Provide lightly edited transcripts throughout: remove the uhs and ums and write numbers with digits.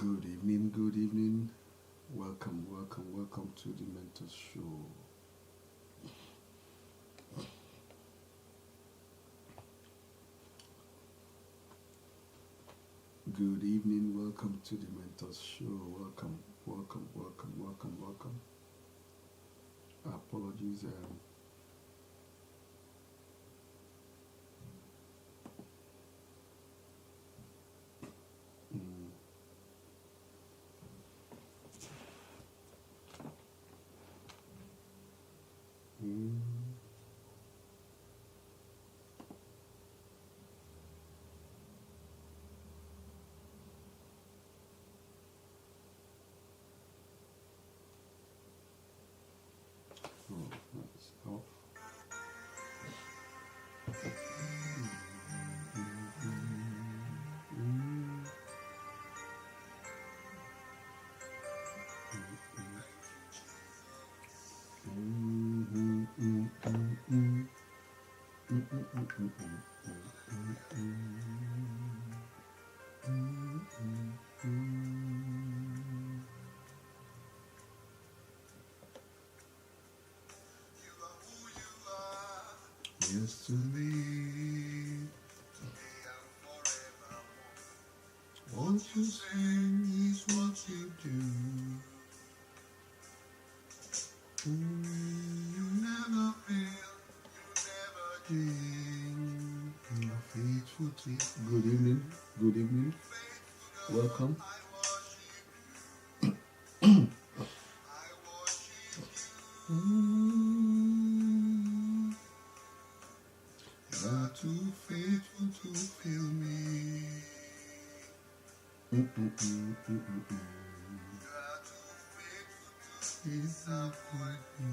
Good evening, good evening. Welcome to the Mentorship Show. Good evening, welcome to the Mentorship Show. Welcome. Apologies. That's off. Yes, to me. What you say is what you do. You never fail, you never give. You're faithful to. Good evening. Welcome. You're too faithful to fail me. Disappoint me.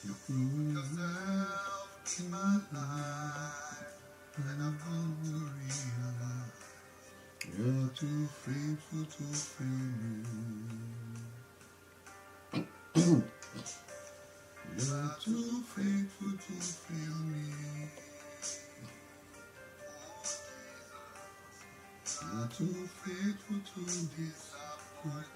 You prove yourself in my life, and I'm gonna realize you're too faithful to fail me. You're too faithful to fail me. You're too faithful to disappoint.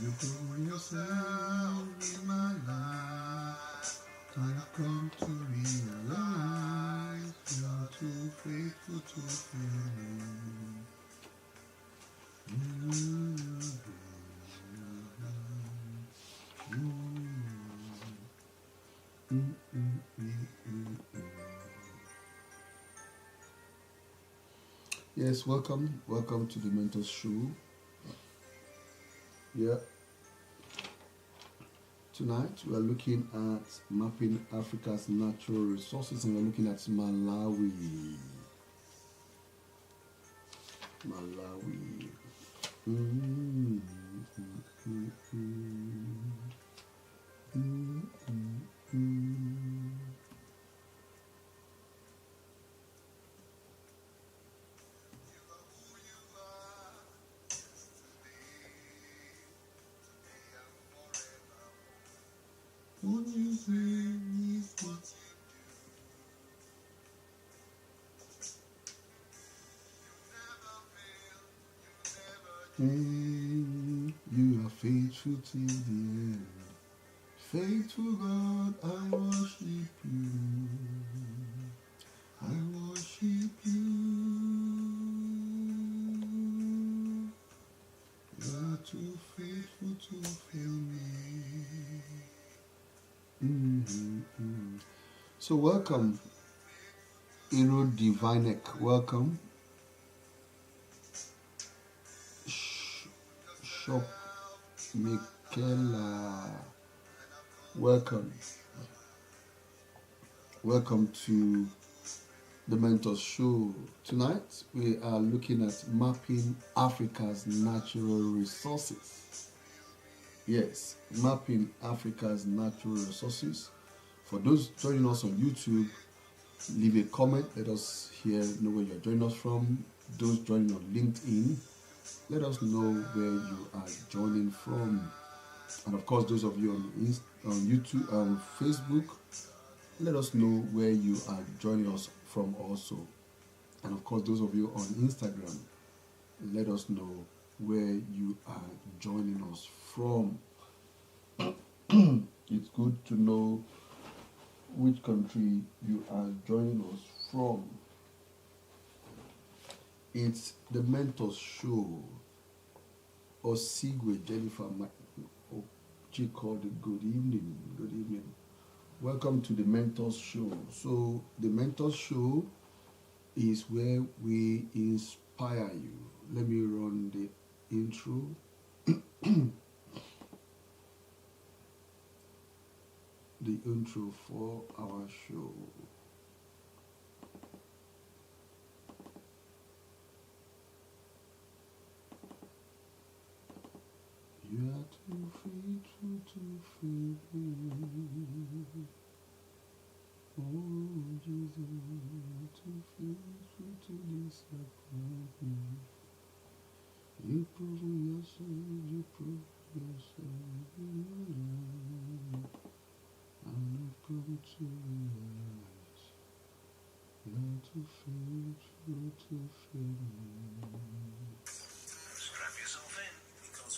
You prove yourself in my life. I've come to realize you're too faithful to fail me. Yes, welcome to the Mentorship Show. Yeah. Tonight we are looking at mapping Africa's natural resources, and we're looking at Malawi. What you say is what you do. You are faithful to the end. Faithful God, I worship you. I worship you. You're too faithful to fail me. So welcome, Iro Divinek. Welcome. Shop Michaela. Welcome to the Mentor Show. Tonight we are looking at mapping Africa's natural resources. Yes, mapping Africa's natural resources. For those joining us on YouTube, leave a comment. Let us know where you're joining us from. Those joining on LinkedIn, let us know where you are joining from. And of course, those of you on YouTube, Facebook, let us know where you are joining us from also. And of course, those of you on Instagram, let us know where you are joining us from. It's good to know which country you are joining us from. It's the Mentors Show. Osigwe Jennifer she called it good evening. Good evening. Welcome to the Mentors Show. So the Mentors Show is where we inspire you. Let me run the intro. The intro for our show. You are too faithful to fail me. Oh Jesus, too faithful to disappoint me. You prove yourself, you prove yourself in my life. I've come to realize you're too faithful to fail me. Strap yourself in because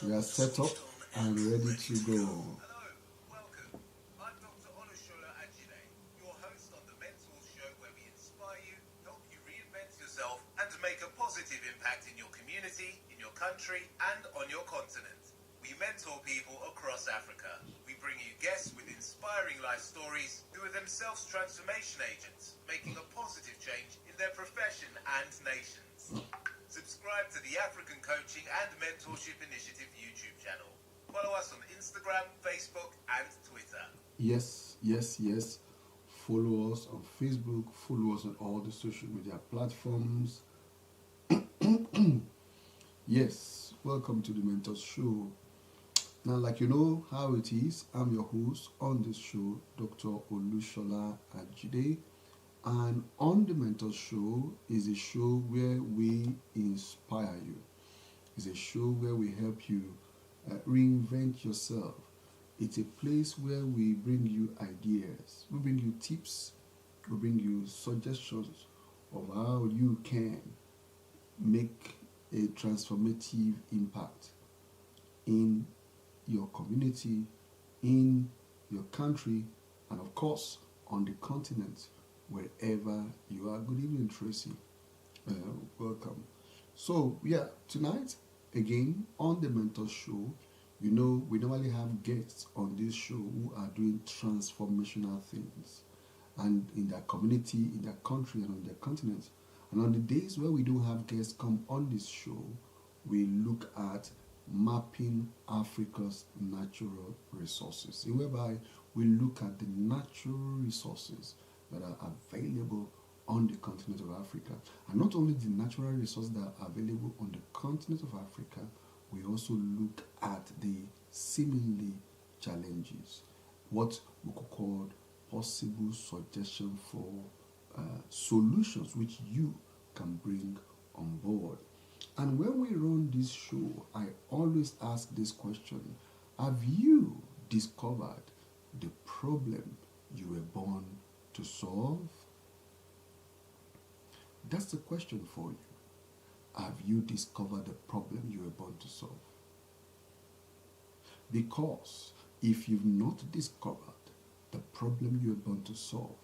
we are set up and ready to go. Hello, welcome. I'm Dr. Olusola Ajile, your host on the Mentors Show, where we inspire you, help you reinvent yourself, and make a positive impact in your community, in your country, and on your continent. We mentor people across Africa. We bring you guests with inspiring life stories who are themselves transformation agents, making a positive change in their profession and nations. Subscribe to the African Coaching and Mentorship Initiative YouTube channel. Follow us on Instagram, Facebook, and Twitter. Yes. Follow us on Facebook. Follow us on all the social media platforms. Yes, welcome to the Mentors Show. Now, like you know how it is, I'm your host on this show, Dr. Olusola Ajide. And on the Mentors Show is a show where we inspire you. It's a show where we help you reinvent yourself. It's a place where we bring you ideas, we bring you tips, we bring you suggestions of how you can make a transformative impact in your community, in your country, and of course on the continent, wherever you are. Good evening, Tracy. Welcome. So yeah, tonight again on the Mentor Show, you know we normally have guests on this show who are doing transformational things, and in their community, in their country, and on their continent. And on the days where we don't have guests come on this show, we look at mapping Africa's natural resources, whereby we look at the natural resources that are available on the continent of Africa. And not only the natural resources that are available on the continent of Africa, we also look at the seemingly challenges, what we could call possible suggestion for solutions which you can bring on board. And when we run this show, I always ask this question: have you discovered the problem you were born to solve? That's the question for you. Have you discovered the problem you were born to solve? Because if you've not discovered the problem you were born to solve,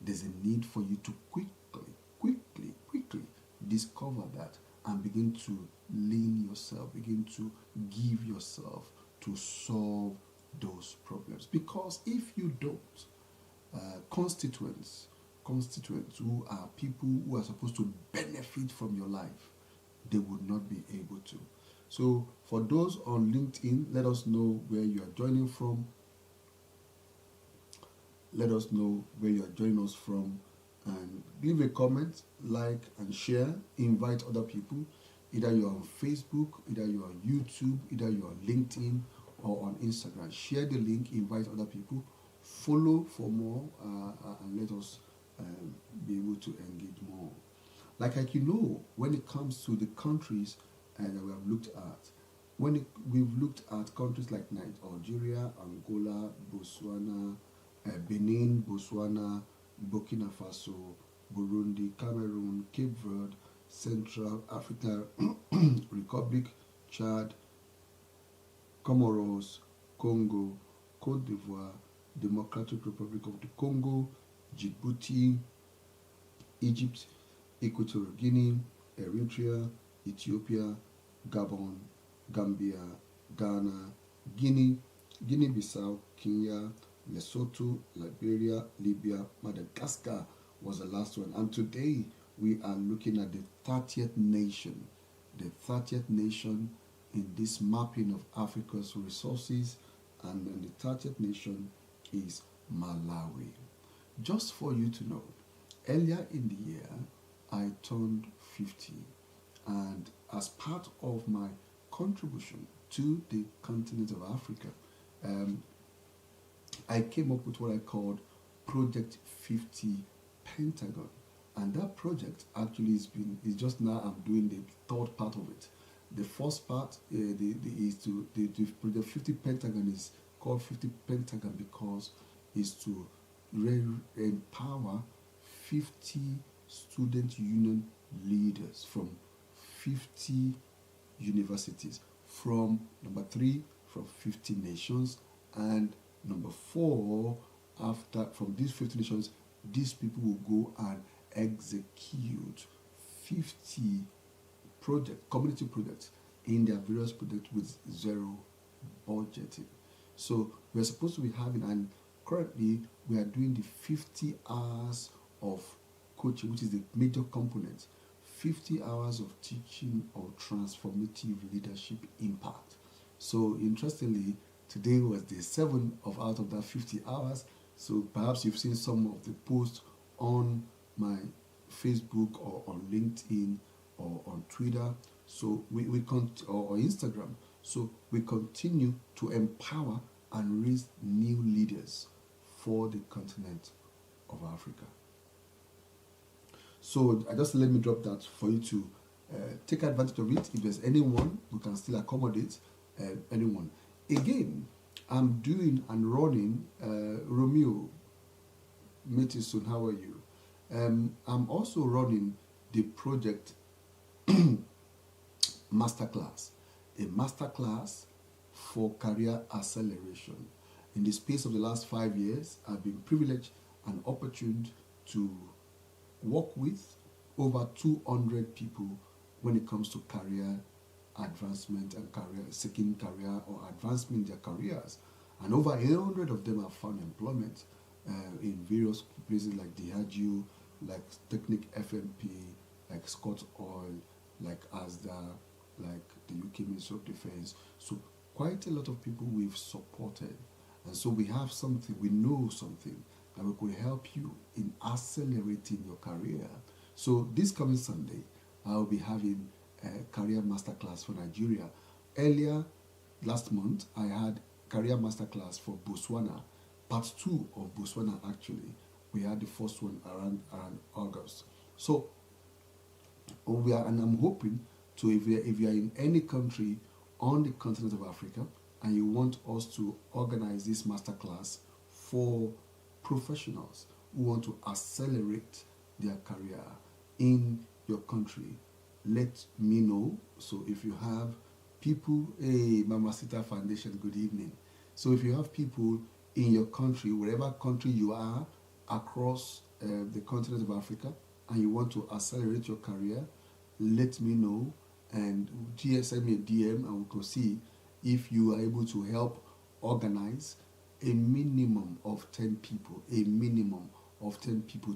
there's a need for you to quickly discover that and begin to lean yourself, begin to give yourself to solve those problems. Because if you don't, constituents who are people who are supposed to benefit from your life, they would not be able to. So for those on LinkedIn, let us know where you are joining from. Let us know where you are joining us from, and leave a comment, like and share. Invite other people. Either you're on Facebook, either you're on YouTube, either you're on LinkedIn or on Instagram. Share the link, invite other people, follow for more, and let us be able to engage more. Like you know, when it comes to the countries that we have looked at, we've looked at countries like Algeria, Angola, Botswana, Benin, Botswana, Burkina Faso, Burundi, Cameroon, Cape Verde, Central Africa Republic, Chad, Comoros, Congo, Cote d'Ivoire, Democratic Republic of the Congo, Djibouti, Egypt, Equatorial Guinea, Eritrea, Ethiopia, Gabon, Gambia, Ghana, Guinea, Guinea-Bissau, Kenya, Lesotho, Liberia, Libya, Madagascar was the last one. And today we are looking at the 30th nation. The 30th nation in this mapping of Africa's resources, and then the 30th nation is Malawi. Just for you to know, earlier in the year, I turned 50, and as part of my contribution to the continent of Africa, I came up with what I called Project 50 Pentagon. And that project actually is just now I'm doing the third part of it. The first part the Project 50 Pentagon is called 50 Pentagon because it's to empower 50 student union leaders from 50 universities, from number 3 from 50 nations, and number 4 after from these 50 nations, these people will go and execute 50 community projects in their various projects with zero budgeting. So we're supposed to be having, and currently we are doing the 50 hours of coaching, which is the major component, 50 hours of teaching or transformative leadership impact. So interestingly, today was day 7 out of that 50 hours. So perhaps you've seen some of the posts on my Facebook or on LinkedIn or on Twitter. So or Instagram. So we continue to empower and raise new leaders for the continent of Africa. So let me drop that for you to take advantage of it. If there's anyone, we can still accommodate anyone. Again, I'm doing and running Romeo Matison, how are you? I'm also running the project masterclass, a masterclass for career acceleration. In the space of the last 5 years, I've been privileged and opportune to work with over 200 people when it comes to career advancement and seeking career or advancement in their careers. And over 800 of them have found employment in various places like Diageo, like Technic FMP, like Scott Oil, like ASDA, like the UK Ministry of Defense. So quite a lot of people we've supported. And so we have something, we know something that we could help you in accelerating your career. So this coming Sunday, I'll be having a career masterclass for Nigeria. Earlier last month, I had career masterclass for Botswana, part 2 of Botswana actually. We had the first one around August. So and I'm hoping to, if you are in any country on the continent of Africa and you want us to organize this masterclass for professionals who want to accelerate their career in your country, let me know. So if you have people, hey, Mamacita Foundation, good evening. So if you have people in your country, wherever country you are across the continent of Africa, and you want to accelerate your career, let me know and send me a DM, and we can see if you are able to help organize a minimum of 10 people,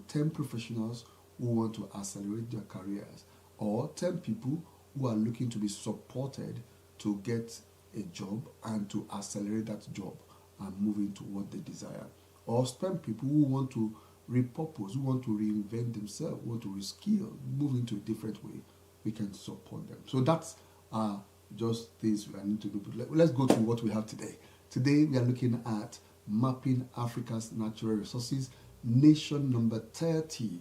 10 professionals who want to accelerate their careers, or 10 people who are looking to be supported to get a job and to accelerate that job and move into what they desire, or 10 people who want to repurpose, who want to reinvent themselves, want to reskill, move into a different way. We can support them. So that's just things I need to do. But let's go to what we have today. Today we are looking at mapping Africa's natural resources, nation number 30,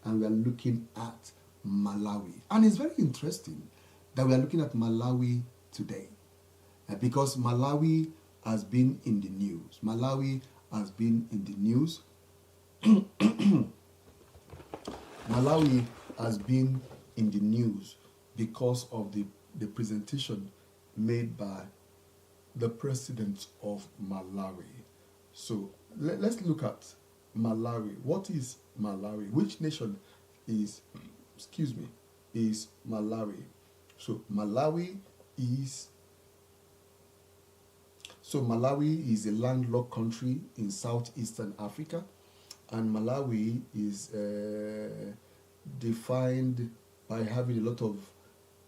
and we are looking at Malawi. And it's very interesting that we are looking at Malawi today because Malawi has been in the news. Malawi has been in the news Malawi has been in the news because of the presentation made by the president of Malawi. So let's look at Malawi. What is Malawi? Which nation is, excuse me, is Malawi? So Malawi is a landlocked country in southeastern Africa, and Malawi is defined by having a lot of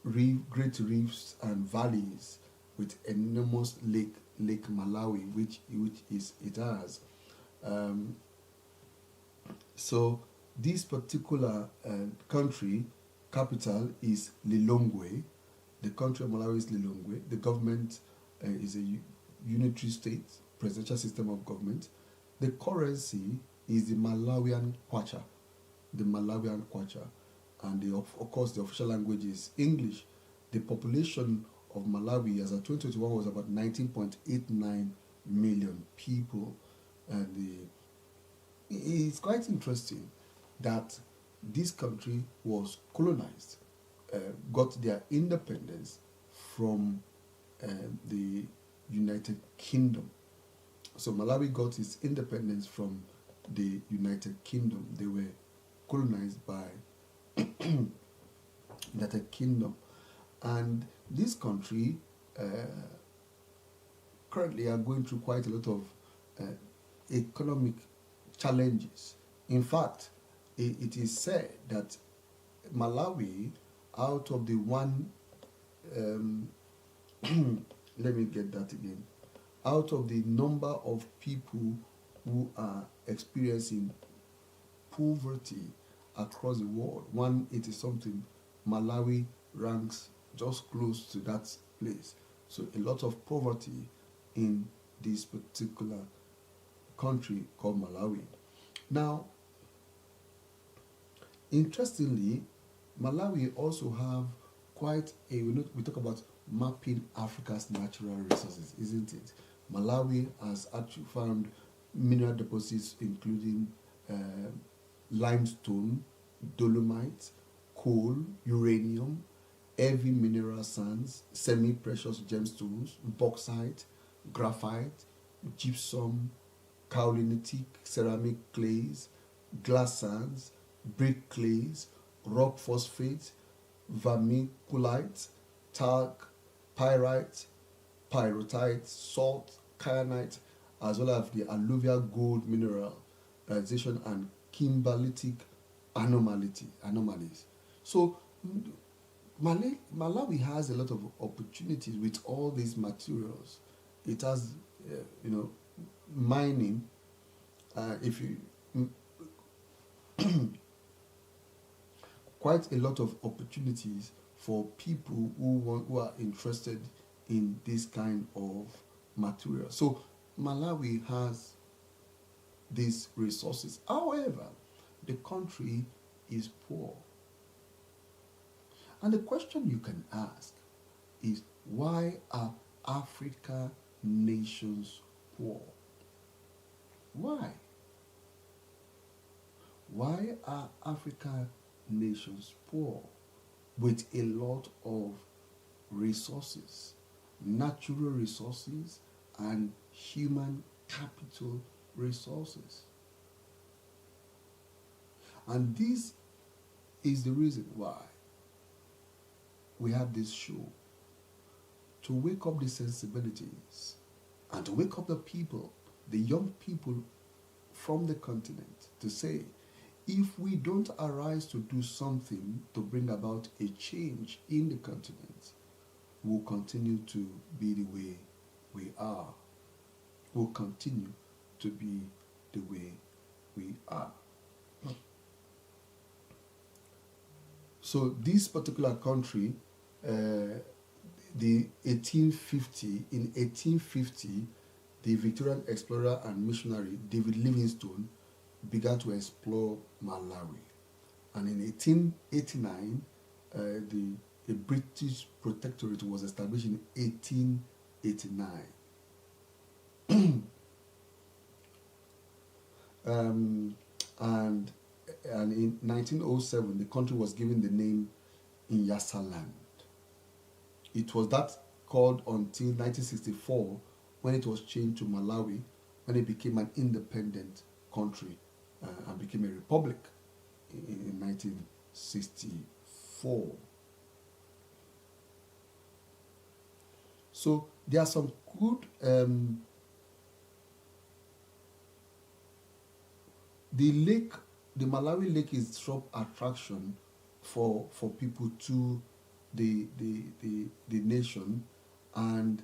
great reefs and valleys with enormous Lake Malawi, which it has. So this particular country capital is Lilongwe. The country of Malawi is Lilongwe. The government is a unitary state, presidential system of government. The currency is the Malawian kwacha. The Malawian kwacha. And of course, the official language is English. The population of Malawi as of 2021 was about 19.89 million people. And it's quite interesting that this country was colonized, got their independence from the United Kingdom. So Malawi got its independence from the United Kingdom. They were colonized by United Kingdom. And this country currently are going through quite a lot of economic challenges. In fact, it is said that Malawi, out of the let me get that again, out of the number of people who are experiencing poverty across the world, 180 something, Malawi ranks just close to that place. So a lot of poverty in this particular country called Malawi. Now, interestingly, Malawi also have quite a, we talk about mapping Africa's natural resources, isn't it? Malawi has actually found mineral deposits including limestone, dolomite, coal, uranium, heavy mineral sands, semi-precious gemstones, bauxite, graphite, gypsum, kaolitic ceramic clays, glass sands, brick clays, rock phosphate, vermiculite, talc, pyrite, pyrrhotite, salt, kyanite, as well as the alluvial gold mineralization and kimberlitic anomalies. So Malawi has a lot of opportunities with all these materials. It has, mining. If you quite a lot of opportunities for people who are interested in this kind of material. So Malawi has these resources. However, the country is poor. And the question you can ask is, why are African nations poor? Why? Why are African nations poor with a lot of resources, natural resources, and human capital resources? And this is the reason why we have this show, to wake up the sensibilities and to wake up the people, the young people from the continent, to say, if we don't arise to do something to bring about a change in the continent, we'll continue to be the way we are. We'll continue to be the way we are. So this particular country, in 1850, the Victorian explorer and missionary David Livingstone began to explore Malawi. And in 1889, a British protectorate was established in 1889. and in 1907 the country was given the name Nyasaland. It was that called until 1964 when it was changed to Malawi, when it became an independent country and became a republic in 1964. So there are some good the lake, the Malawi lake is top attraction for people to the nation, and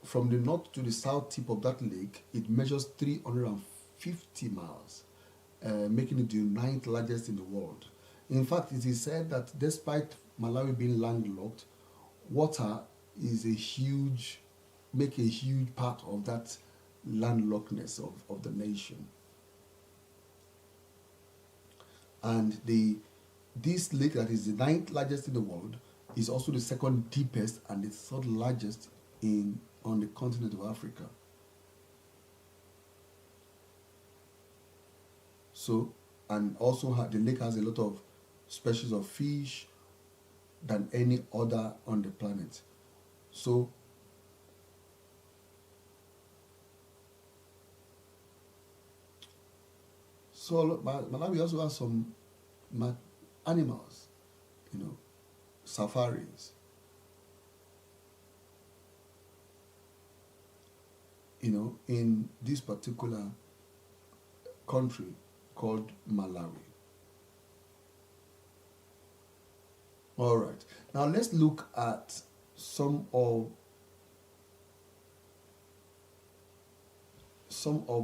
from the north to the south tip of that lake it measures 350 miles, making it the ninth largest in the world. In fact, it is said that despite Malawi being landlocked, water is a huge part of that landlockedness of the nation. And this lake that is the ninth largest in the world is also the second deepest and the third largest on the continent of Africa. So, and also the lake has a lot of species of fish than any other on the planet. So Malawi also has some animals, safaris, in this particular country called Malawi. All right. Now let's look at some of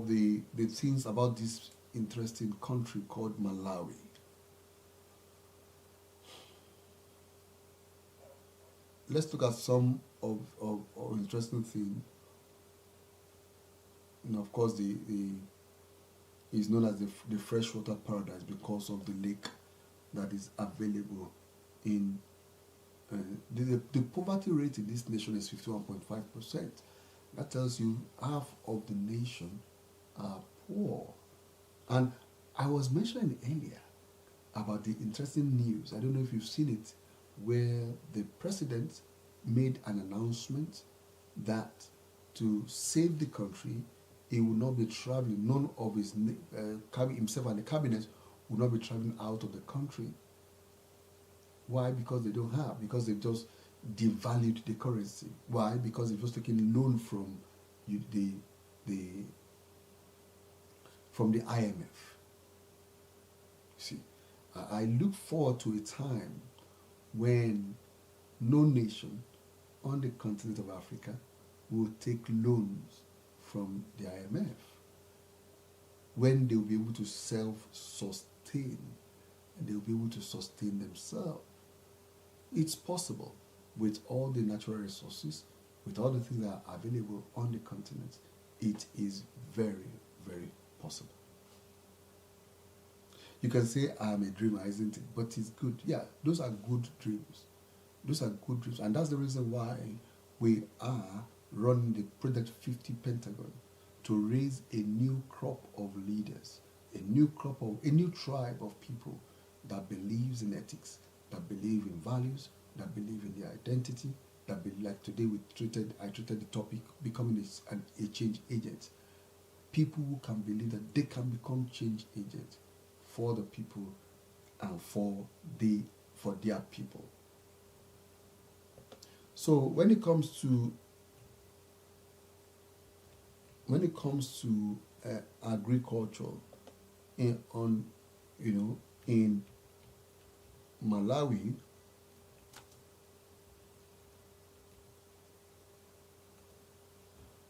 the things about this interesting country called Malawi. Let's look at some of interesting things. Of course, the is known as the freshwater paradise because of the lake that is available in the poverty rate in this nation is 51.5%. That tells you half of the nation are poor. And I was mentioning earlier about the interesting news, I don't know if you've seen it, where the president made an announcement that to save the country, he will not be traveling, none of his himself and the cabinet will not be traveling out of the country. Why? Because they don't have, because they've just devalued the currency. Why? Because they've just taken loan from the IMF. See, I look forward to a time when no nation on the continent of Africa will take loans from the IMF, when they will be able to self-sustain and they will be able to sustain themselves. It's possible with all the natural resources, with all the things that are available on the continent. It is very, very possible. You can say I'm a dreamer, isn't it? But it's good. Yeah, those are good dreams. Those are good dreams. And that's the reason why we are running the Project 50 Pentagon, to raise a new crop of leaders, a new tribe of people that believes in ethics, that believe in values, that believe in their identity, that believe, like today I treated the topic becoming a change agent. People who can believe that they can become change agents for the people and for their people. So when it comes to agriculture in Malawi,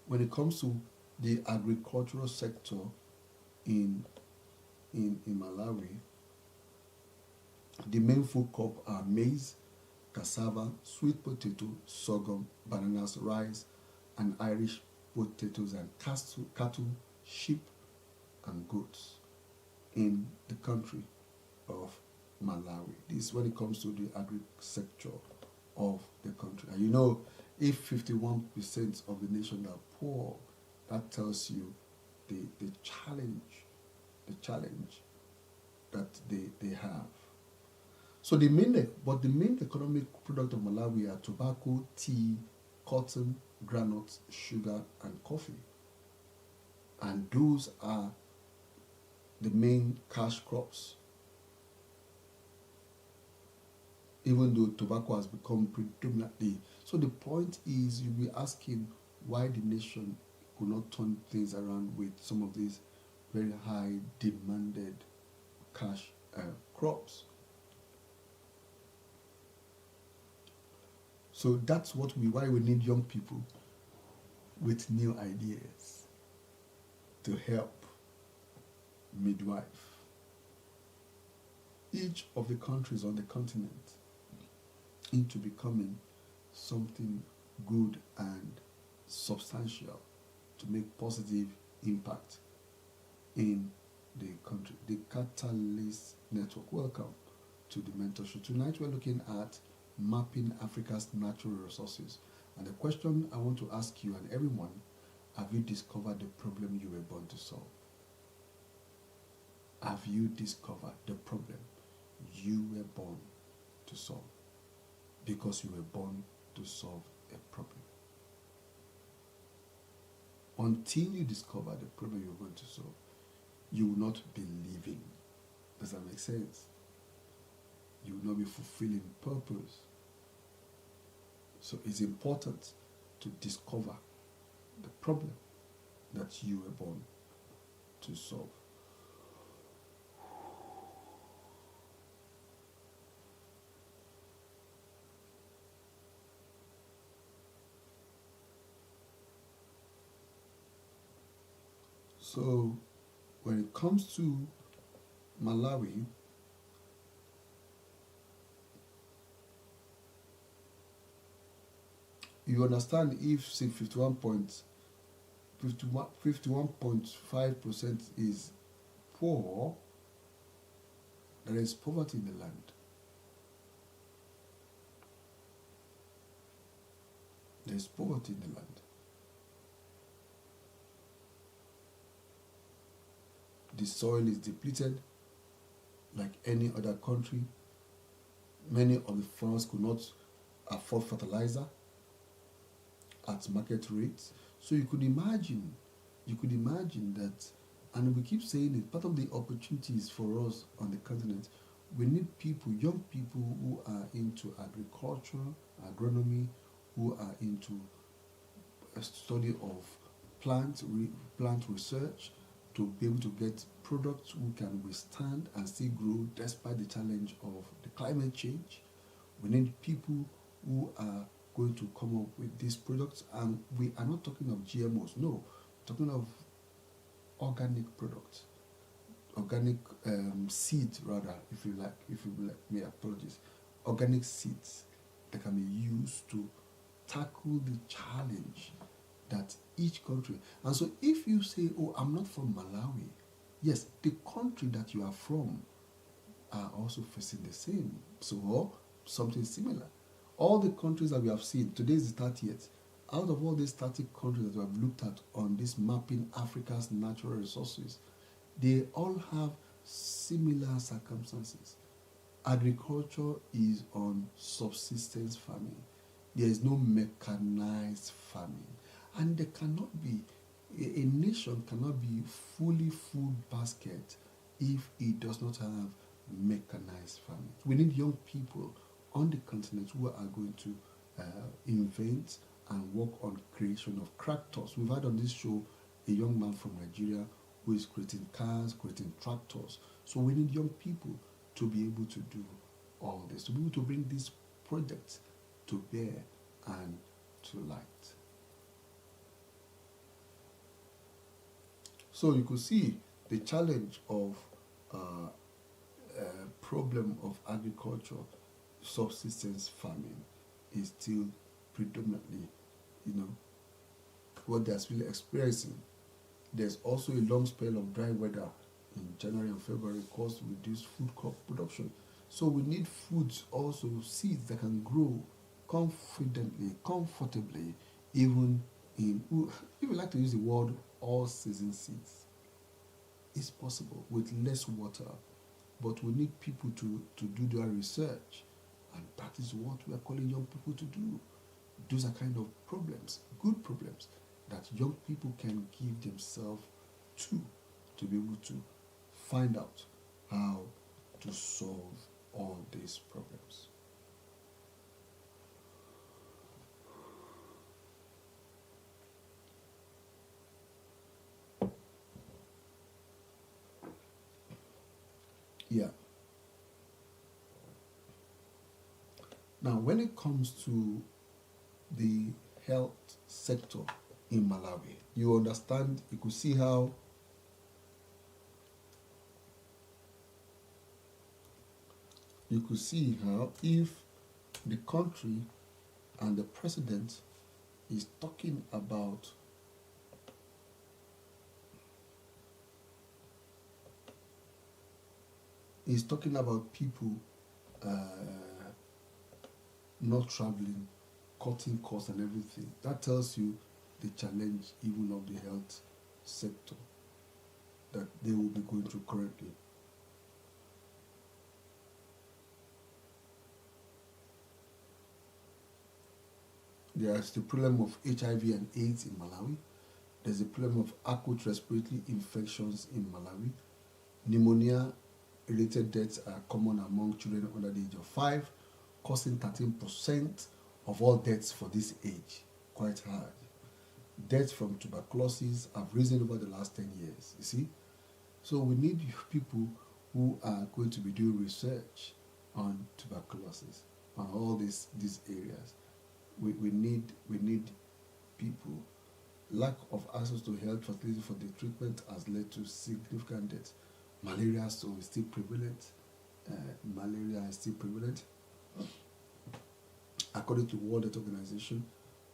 when it comes to the agricultural sector in Malawi, the main food crop are maize, cassava, sweet potato, sorghum, bananas, rice, and Irish potatoes, and cattle, sheep, and goats in the country of Malawi. This is when it comes to the agri sector of the country. And if 51% of the nation are poor, that tells you the challenge that they have. So the main economic product of Malawi are tobacco, tea, cotton, granules, sugar, and coffee. And those are the main cash crops. Even though tobacco has become predominantly. So the point is, you'll be asking why the nation could not turn things around with some of these very high demanded cash crops. So that's why we need young people with new ideas to help midwife each of the countries on the continent into becoming something good and substantial to make positive impact in the country. The Catalyst Network. Welcome to the Mentorship. Tonight we're looking at mapping Africa's natural resources. And the question I want to ask you and everyone, have you discovered the problem you were born to solve? Have you discovered the problem you were born to solve? Because you were born to solve a problem. Until you discover the problem you're going to solve, you will not be living. Does that make sense? You will not be fulfilling purpose. So it's important to discover the problem that you were born to solve. So when it comes to Malawi, you understand if say 51.5% is poor, there is poverty in the land. There is poverty in the land. The soil is depleted like any other country. Many of the farmers could not afford fertilizer at market rates. So you could imagine that, and we keep saying it, part of the opportunities for us on the continent, we need people, young people who are into agriculture, agronomy, who are into a study of plant research, to be able to get products who can withstand and still grow despite the challenge of the climate change. We need people who are going to come up with these products, and we are not talking of GMOs, no, we're talking of organic products, organic seeds rather, if you like me, apologies, organic seeds that can be used to tackle the challenge that each country. And so if you say, oh, I'm not from Malawi, yes, the country that you are from are also facing the same, so something similar. All the countries that we have seen, today is the 30th, out of all these 30 countries that we have looked at on this mapping Africa's natural resources, they all have similar circumstances. Agriculture is on subsistence farming. There is no mechanized farming. And there cannot be, a nation cannot be fully food basket if it does not have mechanized farming. We need young people on the continent who are going to invent and work on creation of tractors. We've had on this show a young man from Nigeria who is creating cars, creating tractors. So we need young people to be able to do all this, to be able to bring these projects to bear and to light. So you could see the challenge of problem of agriculture, subsistence farming is still predominantly, what they're still experiencing. There's also a long spell of dry weather in January and February caused reduced food crop production. So we need foods, also seeds that can grow confidently, comfortably, even in, if you like to use the word all season seeds. It's possible with less water, but we need people to do their research, and that is what we are calling young people to do. Those are kind of problems, good problems, that young people can give themselves to be able to find out how to solve all these problems. Yeah. Now, when it comes to the health sector in Malawi, you understand, you could see how if the country and the president is talking about people not traveling, cutting costs and everything, that tells you the challenge even of the health sector that they will be going through currently. There's the problem of HIV and AIDS in Malawi. There's the problem of acute respiratory infections in Malawi. Pneumonia-related deaths are common among children under the age of 5, causing 13% of all deaths for this age. Quite hard. Deaths from tuberculosis have risen over the last 10 years, you see. So we need people who are going to be doing research on tuberculosis, on all these areas. We need people. Lack of access to health facilities for the treatment has led to significant deaths. Malaria is still prevalent. According to the World Health Organization,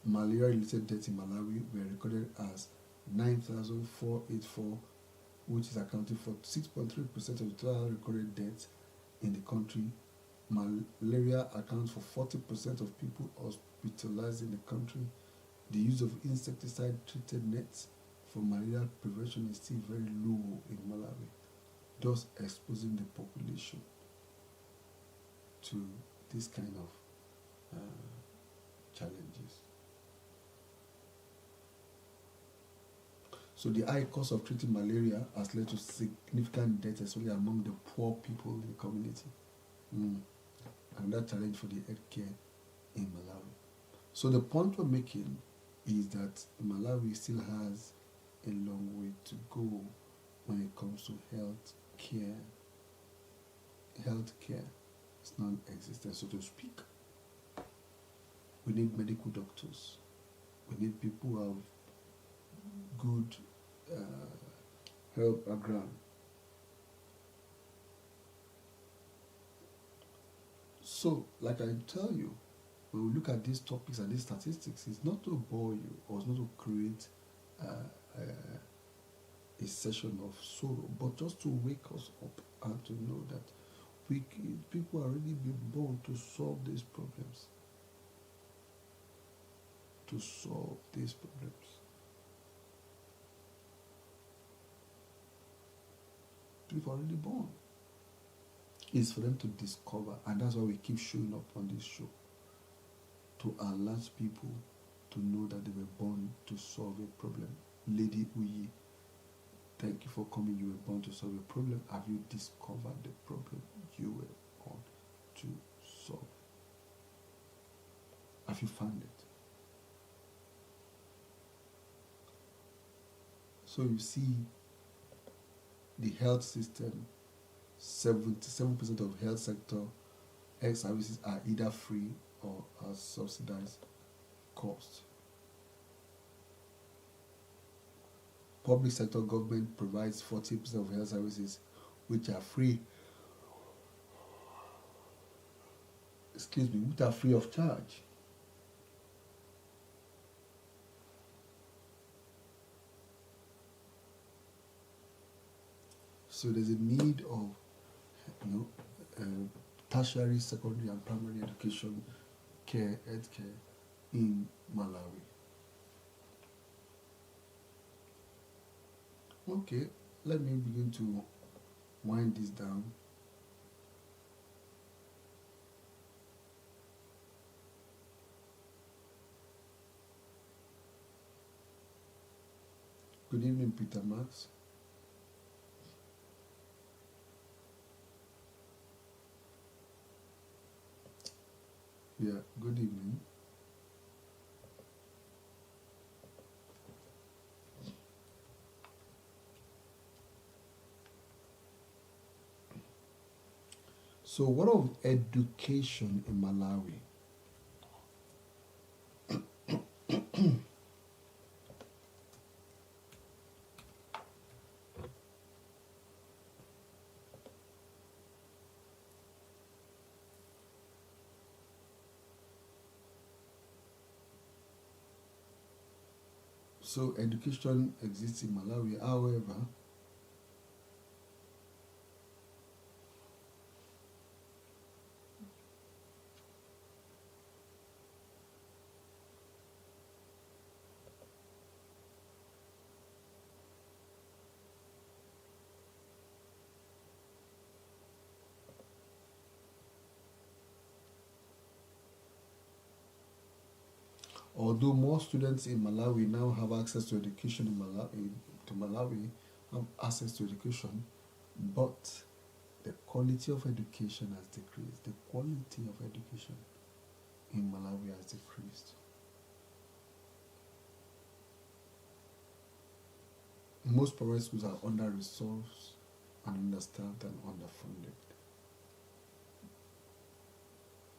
malaria-related deaths in Malawi were recorded as 9,484, which is accounting for 6.3% of the total recorded deaths in the country. Malaria accounts for 40% of people hospitalized in the country. The use of insecticide-treated nets for malaria prevention is still very low in Malawi, thus exposing the population to this kind of challenges. So the high cost of treating malaria has led to significant deaths, especially among the poor people in the community. Another challenge for the healthcare in Malawi. So the point we're making is that Malawi still has a long way to go when it comes to health care. Healthcare is non-existent, so to speak. We need medical doctors. We need people who have good health background. So, like I tell you, when we look at these topics and these statistics, it's not to bore you or it's not to create a session of sorrow, but just to wake us up and to know that people are already been born to solve these problems. To solve these problems. People are already born. It's for them to discover, and that's why we keep showing up on this show. To alert people to know that they were born to solve a problem. Lady Uyi, thank you for coming. You were born to solve a problem. Have you discovered the problem you were born to solve? Have you found it? So you see, the health system, 77% of health sector health services are either free or at subsidized cost. Public sector government provides 40% of health services which are free. Which are free of charge. So there's a need of, tertiary, secondary, and primary education, healthcare in Malawi. Okay, let me begin to wind this down. Good evening, Peter Max. Yeah, good evening. So, what of education in Malawi? So, education exists in Malawi. However, although more students in Malawi now have access to education in Malawi have access to education, but the quality of education has decreased. The quality of education in Malawi has decreased. Most private schools are under-resourced, understaffed, and underfunded,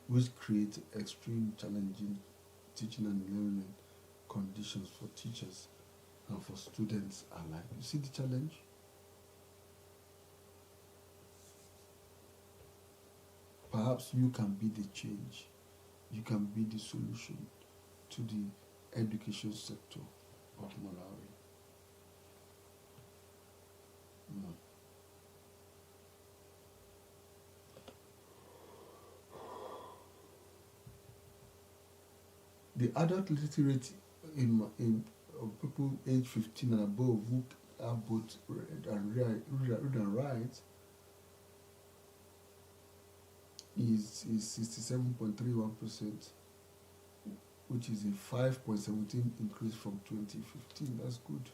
which create extreme challenging teaching and learning conditions for teachers and for students alike. You see the challenge? Perhaps you can be the change. You can be the solution to the education sector of Malawi. Mm. The adult literacy rate in people age 15 and above who have both read and write is 67.31%, which is a 5.17 increase from 2015. That's good.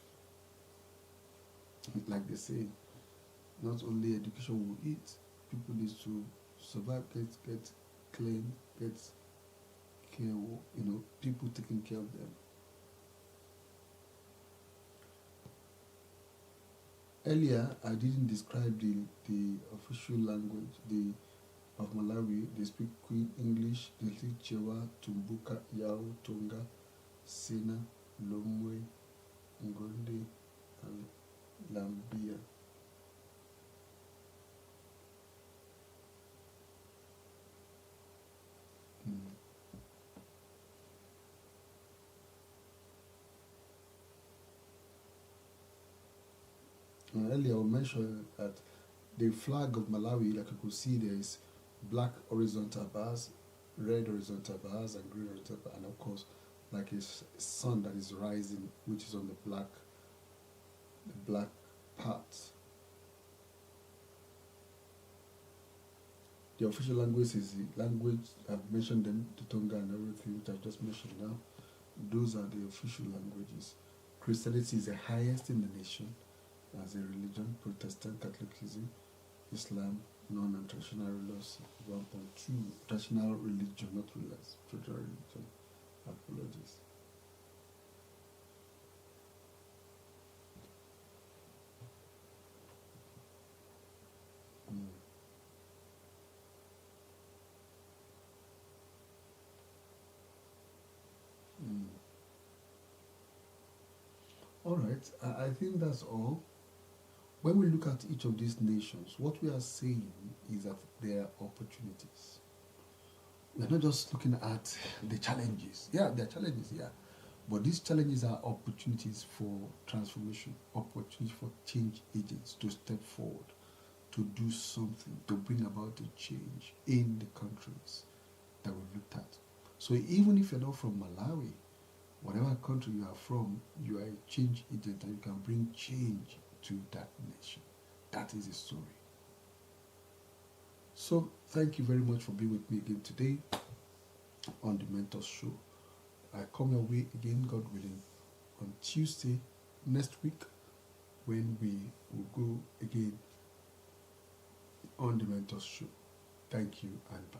Like they say, not only education will eat, people need to survive, get clean, get care, people taking care of them. Earlier, I didn't describe the official language of Malawi. They speak English, they speak Chewa, Tumbuka, Yao, Tonga, Sena, Lomwe, Ngonde, and Lambia. Earlier, I mentioned that the flag of Malawi, like you could see, there is black horizontal bars, red horizontal bars, and green horizontal bars, and of course, like a sun that is rising, which is on the black part. The official language is the language I've mentioned them, the Tonga and everything, which I just mentioned now. Those are the official languages. Christianity is the highest in the nation as a religion. Protestant, Catholicism, Islam, non and traditional religions 1.2. Traditional religion, not religious. Traditional religion. Apologies. All right, I think that's all. When we look at each of these nations, what we are saying is that there are opportunities. We're not just looking at the challenges. Yeah, there are challenges, yeah. But these challenges are opportunities for transformation, opportunities for change agents to step forward, to do something, to bring about a change in the countries that we've looked at. So even if you're not from Malawi, whatever country you are from, you are a change agent and you can bring change to that nation. That is the story. So thank you very much for being with me again today on the Mentors Show. I come your way again, God willing, on Tuesday next week when we will go again on the Mentors Show. Thank you and bye.